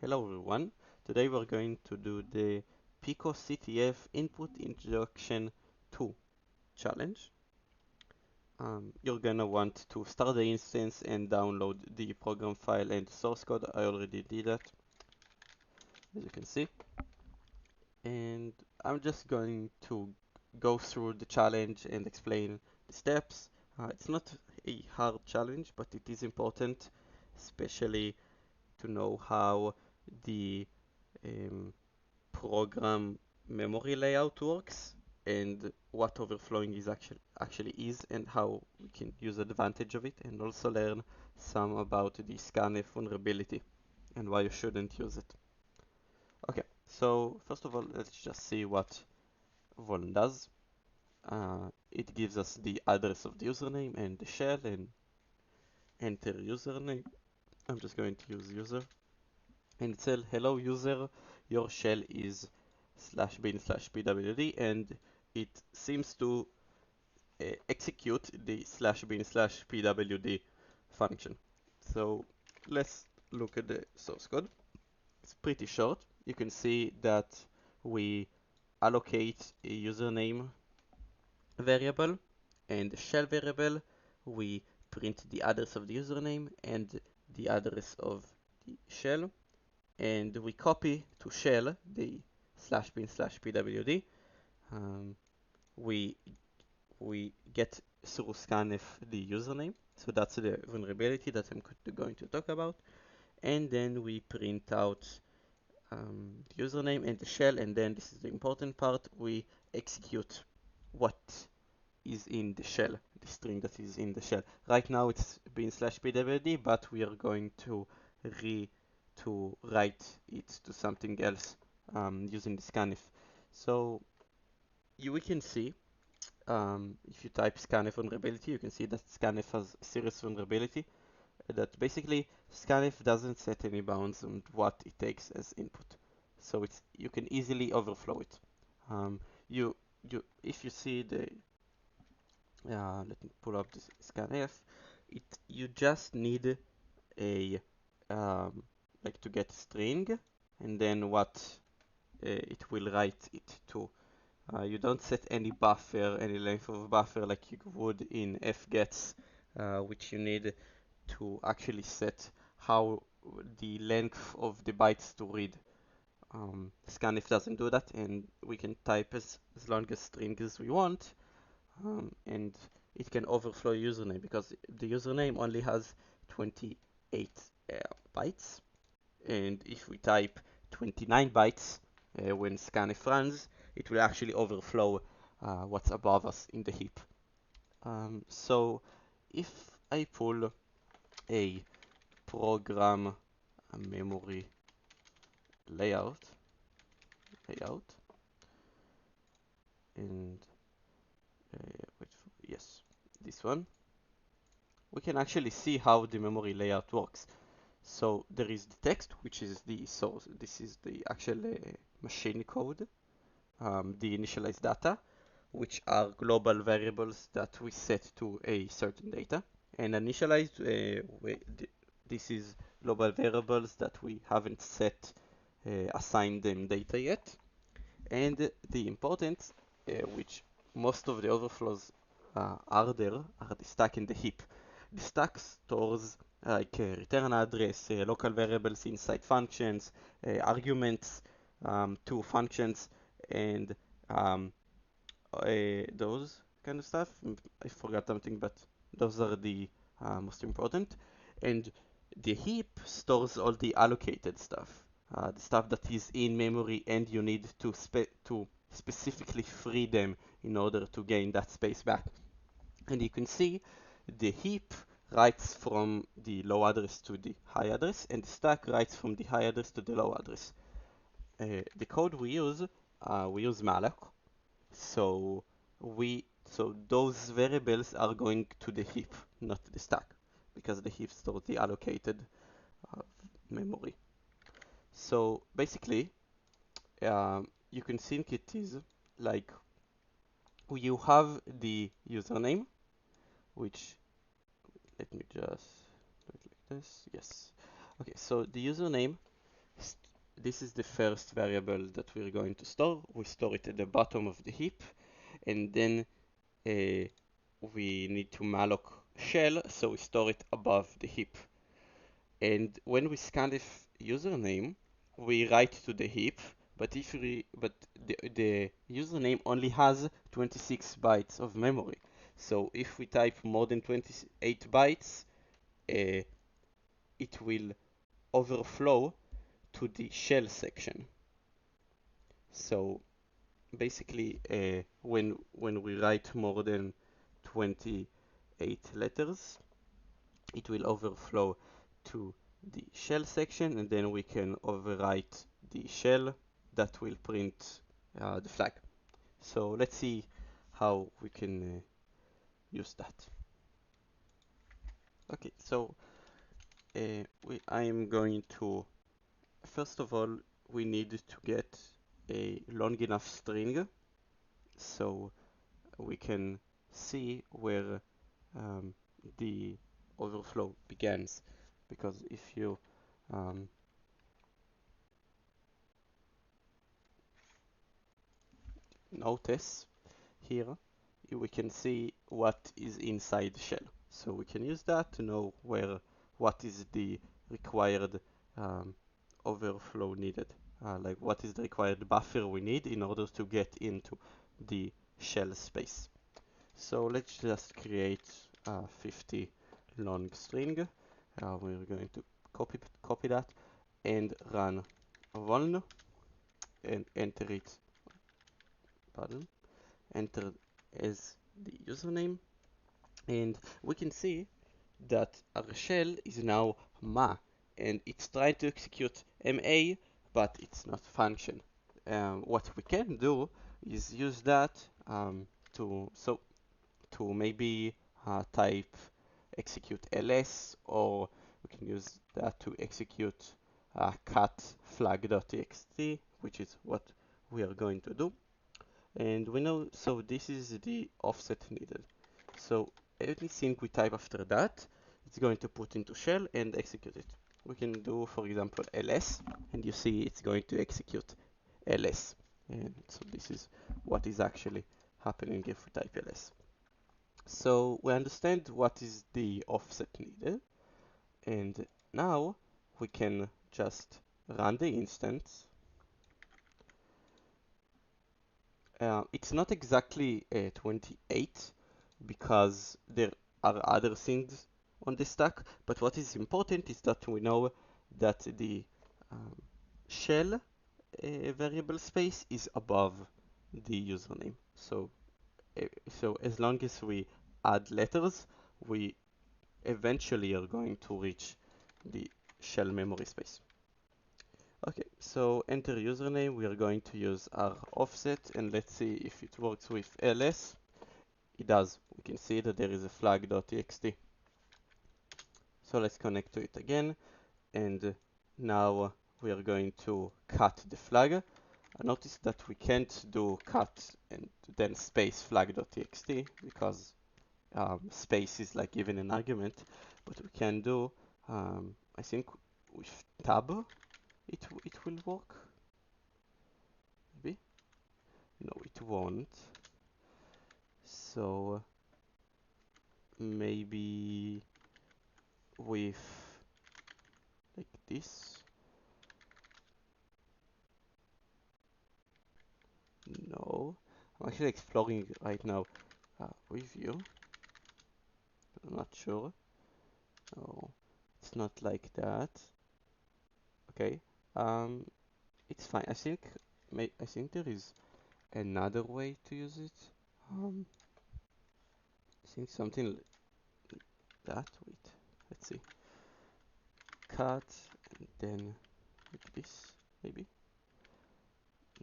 Hello everyone. Today we're going to do the PicoCTF Input Introduction 2 challenge. You're gonna want to start the instance and download the program file and the source code. I already did that, as you can see. And I'm just going to go through the challenge and explain the steps. It's not a hard challenge, but it is important, especially to know how the program memory layout works and what overflowing is actually is and how we can use advantage of it, and also learn some about the scanf vulnerability and why you shouldn't use it. Okay, so first of all, let's just see what vuln does. It gives us the address of the username and the shell and enter username. I'm just going to use user and tell hello user, your shell is /bin/pwd, and it seems to execute the /bin/pwd function. So let's look at the source code. It's pretty short. You can see that we allocate a username variable and the shell variable. We print the address of the username and the address of the shell, and we copy to shell the /bin/pwd. Um, we get through scanf the username, so that's the vulnerability that I'm going to talk about, and then we print out the username and the shell, and then this is the important part, we execute what is in the shell, the string that is in the shell. Right now it's bin/pwd, but we are going to write it to something else using the scanf. So we can see, if you type scanf vulnerability, you can see that scanf has serious vulnerability. That basically scanf doesn't set any bounds on what it takes as input, so you can easily overflow it. Um, you if you see the let me pull up this scanf. You just need a like to get string, and then what it will write it to. You don't set any buffer, any length of buffer like you would in fgets, which you need to actually set how the length of the bytes to read. Scanf doesn't do that, and we can type as long as string as we want, and it can overflow username because the username only has 28 bytes, and if we type 29 bytes when scanf runs, it will actually overflow what's above us in the heap. So if I pull a program memory layout, and yes, this one, we can actually see how the memory layout works. So there is the text, which is the source. This is the actual machine code, the initialized data, which are global variables that we set to a certain data. And initialized, this is global variables that we haven't set, assigned them data yet. And the important, which most of the overflows are there, are the stack and the heap. The stack stores like return address, local variables inside functions, arguments to functions, and those kind of stuff. I forgot something, but those are the most important. And the heap stores all the allocated stuff, the stuff that is in memory, and you need to specifically free them in order to gain that space back. And you can see the heap writes from the low address to the high address, and the stack writes from the high address to the low address. The code we use malloc, so those variables are going to the heap, not the stack, because the heap stores the allocated uh, memory. So basically, you can think it is like you have the username, which, let me just do it like this. Yes. Okay, so the username this is the first variable that we're going to store. We store it at the bottom of the heap, and then we need to malloc shell, so we store it above the heap. And when we scanf username, we write to the heap, but the username only has 26 bytes of memory. So if we type more than 28 bytes, it will overflow to the shell section. So basically, when we write more than 28 letters, it will overflow to the shell section, and then we can overwrite the shell that will print the flag. So let's see how we can use that. Okay, so I am going to, first of all, we need to get a long enough string so we can see where the overflow begins. Because if you notice here, we can see what is inside the shell. So we can use that to know what is the required overflow needed. Like what is the required buffer we need in order to get into the shell space. So let's just create a 50 long string. We're going to copy that and run vuln and enter it, pardon, enter as the username, and we can see that our shell is now ma, and it's trying to execute ma, but it's not function. What we can do is use that to maybe type execute ls, or we can use that to execute cat flag.txt, which is what we are going to do. And we know, so this is the offset needed. So anything we type after that, it's going to put into shell and execute it. We can do, for example, ls, and you see it's going to execute ls. And so this is what is actually happening if we type ls. So we understand what is the offset needed, and now we can just run the instance. It's not exactly 28 because there are other things on the stack, but what is important is that we know that the shell variable space is above the username. So as long as we add letters, we eventually are going to reach the shell memory space. Okay, so enter username. We are going to use our offset, and let's see if it works with ls. It does. We can see that there is a flag.txt. So let's connect to it again, and now we are going to cut the flag. Notice that we can't do cut and then space flag.txt because space is like given an argument, but we can do, I think with tab, it will work. Maybe? No, it won't. So maybe with like this. No, I'm actually exploring right now with you. I'm not sure. No, it's not like that. Okay, it's fine. I think there is another way to use it. I think something like that. Wait, let's see. Cut and then like this, maybe.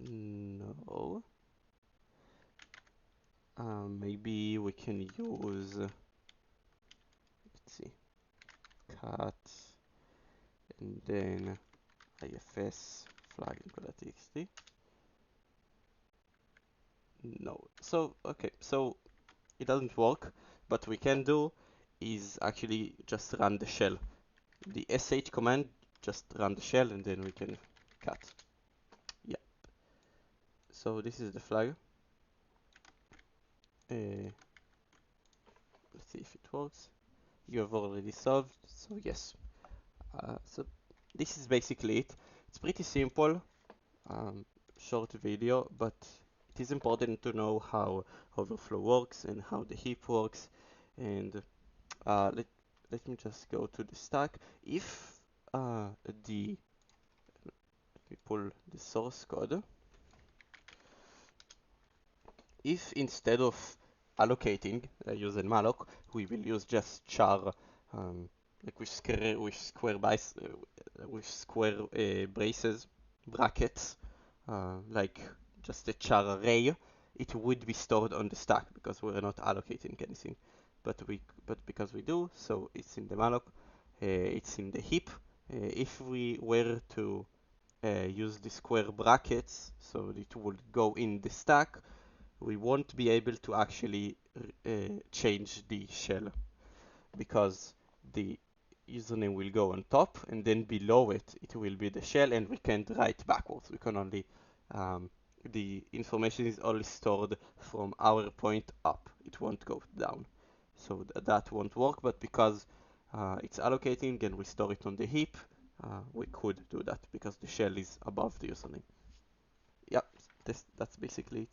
No. Maybe we can use. Let's see. Cut and then ifs flag.txt. No. So okay. So it doesn't work. But we can do is actually just run the shell. The sh command just run the shell and then we can cut. Yeah. So this is the flag. Let's see if it works. You have already solved, so yes. So this is basically it. It's pretty simple, um, short video, but it is important to know how overflow works and how the heap works. And let me just go to the stack. If the let me pull the source code. If instead of allocating using malloc, we will use just char, like with square braces, brackets, like just a char array, it would be stored on the stack because we're not allocating anything. But because we do, so it's in the malloc, it's in the heap. If we were to use the square brackets, so it would go in the stack, we won't be able to actually change the shell because the username will go on top and then below it it will be the shell, and we can't write backwards. We can only the information is only stored from our point up. It won't go down, so that won't work. But because it's allocating and we store it on the heap, we could do that because the shell is above the username. Yep, that's basically it.